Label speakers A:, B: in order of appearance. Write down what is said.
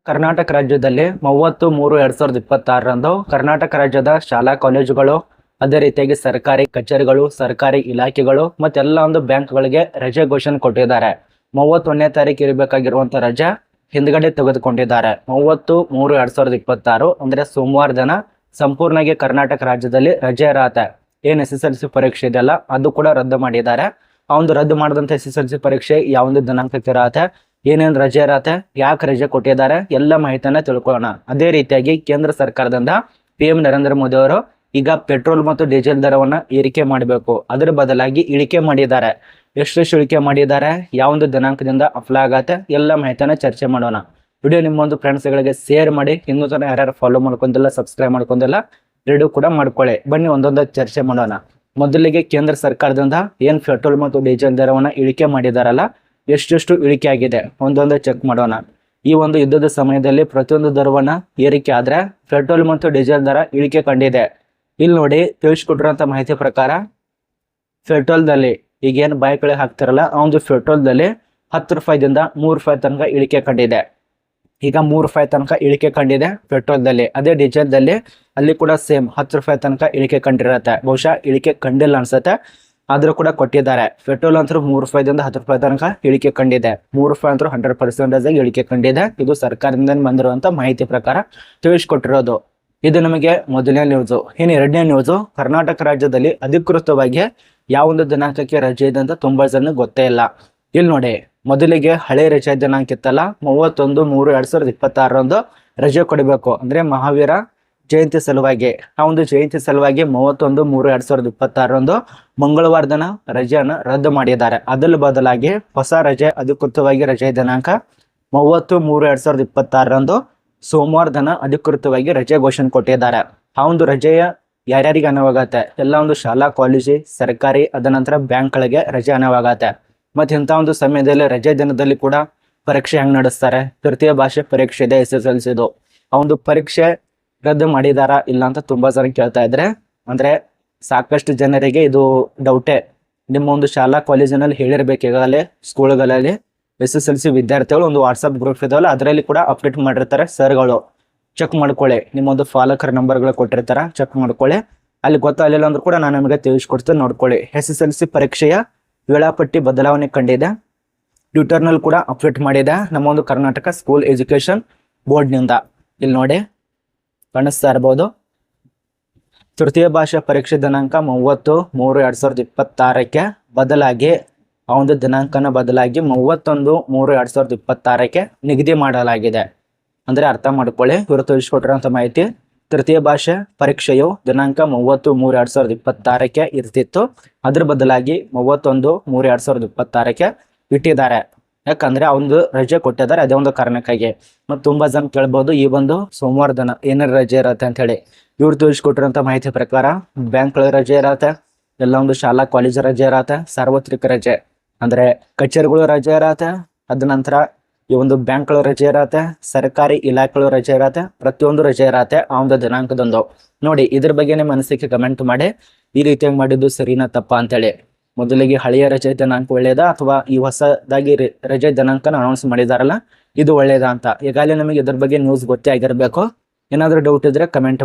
A: ಕರ್ನಾಟಕ ರಾಜ್ಯದಲ್ಲಿ 30/3/2026ರಂದು ಕರ್ನಾಟಕ ರಾಜ್ಯದ ಶಾಲಾ ಕಾಲೇಜುಗಳು, ಅದೇ ರೀತಿಯಾಗಿ ಸರ್ಕಾರಿ ಕಚೇರಿಗಳು, ಸರ್ಕಾರಿ ಇಲಾಖೆಗಳು ಮತ್ತೆಲ್ಲ ಒಂದು ಬ್ಯಾಂಕ್ಗಳಿಗೆ ರಜೆ ಘೋಷಣೆ ಕೊಟ್ಟಿದ್ದಾರೆ. 31ನೇ ತಾರೀಕು ಇರಬೇಕಾಗಿರುವಂತ ರಜೆ ಹಿಂದ್ಗಡೆ ತೆಗೆದುಕೊಂಡಿದ್ದಾರೆ. 30/3/2026 ಅಂದ್ರೆ ಸೋಮವಾರ ದಿನ ಸಂಪೂರ್ಣವಾಗಿ ಕರ್ನಾಟಕ ರಾಜ್ಯದಲ್ಲಿ ರಜೆ ಇರತ್ತೆ. ಏನ್ SSLC ಪರೀಕ್ಷೆ ಇದೆಯಲ್ಲ ಅದು ಕೂಡ ರದ್ದು ಮಾಡಿದ್ದಾರೆ. ಆ ಒಂದು ರದ್ದು ಮಾಡಿದಂತ SSLC ಪರೀಕ್ಷೆ ಯಾವೊಂದು ದಿನಾಂಕಕ್ಕೆ ಇರತ್ತೆ, ಏನೇನು ರಜೆ ಇರತ್ತೆ, ಯಾಕೆ ರಜೆ ಕೊಟ್ಟಿದ್ದಾರೆ, ಎಲ್ಲ ಮಾಹಿತಿಯನ್ನ ತಿಳ್ಕೊಳ್ಳೋಣ. ಅದೇ ರೀತಿಯಾಗಿ ಕೇಂದ್ರ ಸರ್ಕಾರದಿಂದ PM ನರೇಂದ್ರ ಮೋದಿ ಅವರು ಈಗ ಪೆಟ್ರೋಲ್ ಮತ್ತು ಡೀಸೆಲ್ ದರವನ್ನ ಏರಿಕೆ ಮಾಡಬೇಕು, ಅದರ ಬದಲಾಗಿ ಇಳಿಕೆ ಮಾಡಿದ್ದಾರೆ. ಎಷ್ಟು ಇಳಿಕೆ ಮಾಡಿದ್ದಾರೆ, ಯಾವೊಂದು ದಿನಾಂಕದಿಂದ ಅಪ್ಲೈ ಆಗತ್ತೆ, ಎಲ್ಲ ಮಾಹಿತಿಯನ್ನ ಚರ್ಚೆ ಮಾಡೋಣ. ವಿಡಿಯೋ ನಿಮ್ಮೊಂದು ಫ್ರೆಂಡ್ಸ್ಗಳಿಗೆ ಶೇರ್ ಮಾಡಿ. ಇನ್ನೂ ತನಕ ಯಾರ್ಯಾರು ಫಾಲೋ ಮಾಡ್ಕೊಂಡಿಲ್ಲ, ಸಬ್ಸ್ಕ್ರೈಬ್ ಮಾಡ್ಕೊಂಡಿಲ್ಲ, ಎರಡು ಕೂಡ ಮಾಡ್ಕೊಳ್ಳಿ. ಬನ್ನಿ ಒಂದೊಂದು ಚರ್ಚೆ ಮಾಡೋಣ. ಮೊದಲಿಗೆ ಕೇಂದ್ರ ಸರ್ಕಾರದಿಂದ ಏನ್ ಪೆಟ್ರೋಲ್ ಮತ್ತು ಡೀಸೆಲ್ ದರವನ್ನ ಇಳಿಕೆ ಮಾಡಿದಾರಲ್ಲ, ಎಷ್ಟೆಷ್ಟು ಇಳಿಕೆ ಆಗಿದೆ ಒಂದೊಂದು ಚೆಕ್ ಮಾಡೋಣ. ಈ ಒಂದು ಯುದ್ಧದ ಸಮಯದಲ್ಲಿ ಪ್ರತಿಯೊಂದು ದರವನ್ನ ಏರಿಕೆ ಆದ್ರೆ ಪೆಟ್ರೋಲ್ ಮತ್ತು ಡೀಸೆಲ್ ದರ ಇಳಿಕೆ ಕಂಡಿದೆ. ಇಲ್ಲಿ ನೋಡಿ ತಿಳಿಸ್ಕೊಟ್ಟಿರುವಂತ ಮಾಹಿತಿ ಪ್ರಕಾರ ಪೆಟ್ರೋಲ್ದಲ್ಲಿ ಈಗೇನು ಬೈಕ್ಗಳಿಗೆ ಹಾಕ್ತಾರಲ್ಲ, ಆ ಒಂದು ಪೆಟ್ರೋಲ್ದಲ್ಲಿ 10 ರೂಪಾಯಿದಿಂದ 3 ರೂಪಾಯಿ ತನಕ ಇಳಿಕೆ ಕಂಡಿದೆ. ಈಗ 3 ರೂಪಾಯಿ ತನಕ ಇಳಿಕೆ ಕಂಡಿದೆ ಪೆಟ್ರೋಲ್ದಲ್ಲಿ. ಅದೇ ಡೀಸೆಲ್ದಲ್ಲಿ ಅಲ್ಲಿ ಕೂಡ ಸೇಮ್ 10 ರೂಪಾಯಿ ತನಕ ಇಳಿಕೆ ಕಂಡಿರತ್ತೆ. ಬಹುಶಃ ಇಳಿಕೆ ಕಂಡಿಲ್ಲ ಅನ್ಸತ್ತೆ, ಆದ್ರೂ ಕೂಡ ಕೊಟ್ಟಿದ್ದಾರೆ. ಪೆಟ್ರೋಲ್ ಅಂತೂ 3 ರೂಪಾಯಿದಿಂದ 10 ರೂಪಾಯಿ ತನಕ ಇಳಿಕೆ ಕಂಡಿದೆ. 3 ರೂಪಾಯಿ ಅಂತೂ 100% ಇಳಿಕೆ ಕಂಡಿದೆ. ಇದು ಸರ್ಕಾರದಿಂದ ಬಂದಿರುವಂತ ಮಾಹಿತಿ ಪ್ರಕಾರ ತಿಳಿಸ್ಕೊಟ್ಟಿರೋದು. ಇದು ನಮಗೆ ಮೊದಲನೇ ನ್ಯೂಸು. ಇನ್ನು ಎರಡನೇ ನ್ಯೂಸು, ಕರ್ನಾಟಕ ರಾಜ್ಯದಲ್ಲಿ ಅಧಿಕೃತವಾಗಿ ಯಾವೊಂದು ದಿನಾಂಕಕ್ಕೆ ರಜೆ ಇದೆ ಅಂತ ತುಂಬಾ ಜನ ಗೊತ್ತೇ ಇಲ್ಲ. ಇಲ್ಲಿ ನೋಡಿ, ಮೊದಲಿಗೆ ಹಳೆ ರಜೆ ದಿನಾಂಕ ಇತ್ತಲ್ಲ, 31/3/2026ರಂದು ರಜೆ ಕೊಡಬೇಕು. ಅಂದ್ರೆ ಮಹಾವೀರ ಜಯಂತಿ ಸಲುವಾಗಿ, ಆ ಒಂದು ಜಯಂತಿ ಸಲುವಾಗಿ 31/3/2026ರಂದು ಮಂಗಳವಾರ ದಿನ ರಜೆಯನ್ನು ರದ್ದು ಮಾಡಿದ್ದಾರೆ. ಅದರ ಬದಲಾಗಿ ಹೊಸ ರಜೆ, ಅಧಿಕೃತವಾಗಿ ರಜೆ ದಿನಾಂಕ 30/3/2026ರಂದು ಸೋಮವಾರ ದಿನ ಅಧಿಕೃತವಾಗಿ ರಜೆ ಘೋಷಣೆ ಕೊಟ್ಟಿದ್ದಾರೆ. ಆ ಒಂದು ರಜೆಯ ಯಾರ್ಯಾರಿಗೆ ಅನುವಾಗತ್ತೆ, ಎಲ್ಲ ಒಂದು ಶಾಲಾ ಕಾಲೇಜು, ಸರ್ಕಾರಿ, ಅದ ನಂತರ ಬ್ಯಾಂಕ್ಗಳಿಗೆ ರಜೆ ಅನುವಾಗತ್ತೆ. ಮತ್ತೆ ಇಂಥ ಒಂದು ಸಮಯದಲ್ಲಿ ರಜೆ ದಿನದಲ್ಲಿ ಕೂಡ ಪರೀಕ್ಷೆ ಹೆಂಗ್ ನಡೆಸ್ತಾರೆ, ತೃತೀಯ ಭಾಷೆ ಪರೀಕ್ಷೆ ಇದೆ SSLCದು, ಆ ಒಂದು ಪರೀಕ್ಷೆ ರದ್ದು ಮಾಡಿದಾರಾ ಇಲ್ಲ ಅಂತ ತುಂಬಾ ಜನ ಕೇಳ್ತಾ ಇದ್ರೆ, ಅಂದ್ರೆ ಸಾಕಷ್ಟು ಜನರಿಗೆ ಇದು ಡೌಟೇ. ನಿಮ್ಮ ಒಂದು ಶಾಲಾ ಕಾಲೇಜಿನಲ್ಲಿ ಹೇಳಿರ್ಬೇಕು, ಈಗಾಗಲೇ ಸ್ಕೂಲ್ಗಳಲ್ಲಿ SSLC ವಿದ್ಯಾರ್ಥಿಗಳು ಒಂದು ವಾಟ್ಸಪ್ ಗ್ರೂಪ್ ಇದಾವಲ್ಲ, ಅದರಲ್ಲಿ ಕೂಡ ಅಪ್ಡೇಟ್ ಮಾಡಿರ್ತಾರೆ ಸರ್ಗಳು. ಚೆಕ್ ಮಾಡ್ಕೊಳ್ಳಿ, ನಿಮ್ಮೊಂದು ಪಾಲಕರ ನಂಬರ್ಗಳು ಕೊಟ್ಟಿರ್ತಾರೆ, ಚೆಕ್ ಮಾಡ್ಕೊಳ್ಳಿ. ಅಲ್ಲಿ ಗೊತ್ತಾಗಲಿಲ್ಲ ಅಂದ್ರೂ ಕೂಡ ನಾನು ನಿಮಗೆ ತಿಳಿಸ್ಕೊಡ್ತೀನಿ, ನೋಡ್ಕೊಳ್ಳಿ. SSLC ಪರೀಕ್ಷೆಯ ವೇಳಾಪಟ್ಟಿ ಬದಲಾವಣೆ ಕಂಡಿದೆ. ಟ್ವಿಟರ್ನಲ್ಲಿ ಕೂಡ ಅಪ್ಡೇಟ್ ಮಾಡಿದೆ ನಮ್ಮ ಒಂದು ಕರ್ನಾಟಕ ಸ್ಕೂಲ್ ಎಜುಕೇಶನ್ ಬೋರ್ಡ್ನಿಂದ. ಇಲ್ಲಿ ನೋಡಿ ಕಾಣಿಸ್ತಾ ಇರ್ಬೋದು. ತೃತೀಯ ಭಾಷಾ ಪರೀಕ್ಷೆ ದಿನಾಂಕ 30/3/2026ಕ್ಕೆ ಬದಲಾಗಿ, ಆ ಒಂದು ದಿನಾಂಕನ ಬದಲಾಗಿ 31/3/2026ಕ್ಕೆ ನಿಗದಿ ಮಾಡಲಾಗಿದೆ. ಅಂದ್ರೆ ಅರ್ಥ ಮಾಡ್ಕೊಳ್ಳಿ, ಇವರು ತಿಳಿಸ್ಕೊಟ್ಟಿರೋಂಥ ಮಾಹಿತಿ. ತೃತೀಯ ಭಾಷೆ ಪರೀಕ್ಷೆಯು ದಿನಾಂಕ 30/3/2026ಕ್ಕೆ ಇರ್ತಿತ್ತು, ಅದ್ರ ಬದಲಾಗಿ 31/3/2026ಕ್ಕೆ ಇಟ್ಟಿದ್ದಾರೆ. ಯಾಕಂದ್ರೆ ಆ ಒಂದು ರಜೆ ಕೊಟ್ಟಿದ್ದಾರೆ, ಅದೇ ಒಂದು ಕಾರಣಕ್ಕಾಗಿ. ಮತ್ತು ತುಂಬಾ ಜನ ಕೇಳ್ಬೋದು, ಈ ಒಂದು ಸೋಮವಾರ ದಿನ ಏನಾರು ರಜೆ ಇರತ್ತೆ ಅಂತ ಹೇಳಿ. ಇವ್ರು ತಿಳಿಸ್ಕೊಟ್ಟಿರೋಂಥ ಮಾಹಿತಿ ಪ್ರಕಾರ ಬ್ಯಾಂಕ್ಗಳ ರಜೆ ಇರತ್ತೆ, ಎಲ್ಲ ಒಂದು ಶಾಲಾ ಕಾಲೇಜ್ ರಜೆ ಇರತ್ತೆ, ಸಾರ್ವತ್ರಿಕ ರಜೆ ಅಂದ್ರೆ ಕಚೇರಿಗಳು ರಜೆ ಇರತ್ತೆ, ಅದ ನಂತರ ಈ ಒಂದು ಬ್ಯಾಂಕ್ಗಳು ರಜೆ ಇರತ್ತೆ, ಸರ್ಕಾರಿ ಇಲಾಖೆಗಳು ರಜೆ ಇರತ್ತೆ, ಪ್ರತಿಯೊಂದು ರಜೆ ಇರತ್ತೆ ಆ ಒಂದು ದಿನಾಂಕದೊಂದು. ನೋಡಿ, ಇದ್ರ ಬಗ್ಗೆ ನಿಮ್ಮ ಅನಿಸಿಕೆ ಕಮೆಂಟ್ ಮಾಡಿ. ಈ ರೀತಿಯಾಗಿ ಮಾಡಿದ್ದು ಸರಿನಾ ತಪ್ಪಾ ಅಂತೇಳಿ. ಮೊದಲಿಗೆ ಹಳೆಯ ರಜೆ ದಿನಾಂಕ ಒಳ್ಳೇದಾ ಅಥವಾ ಈ ಹೊಸದಾಗಿ ರಜೆ ದಿನಾಂಕನ ಅನೌನ್ಸ್ ಮಾಡಿದಾರಲ್ಲ ಇದು ಒಳ್ಳೇದಾ ಅಂತ. ಈಗಾಗಲೇ ನಮಗೆ ಇದ್ರ ಬಗ್ಗೆ ನ್ಯೂಸ್ ಗೊತ್ತೇ ಆಗಿರ್ಬೇಕು. ಏನಾದ್ರೂ ಡೌಟ್ ಇದ್ರೆ ಕಮೆಂಟ್ ಮಾಡಿ.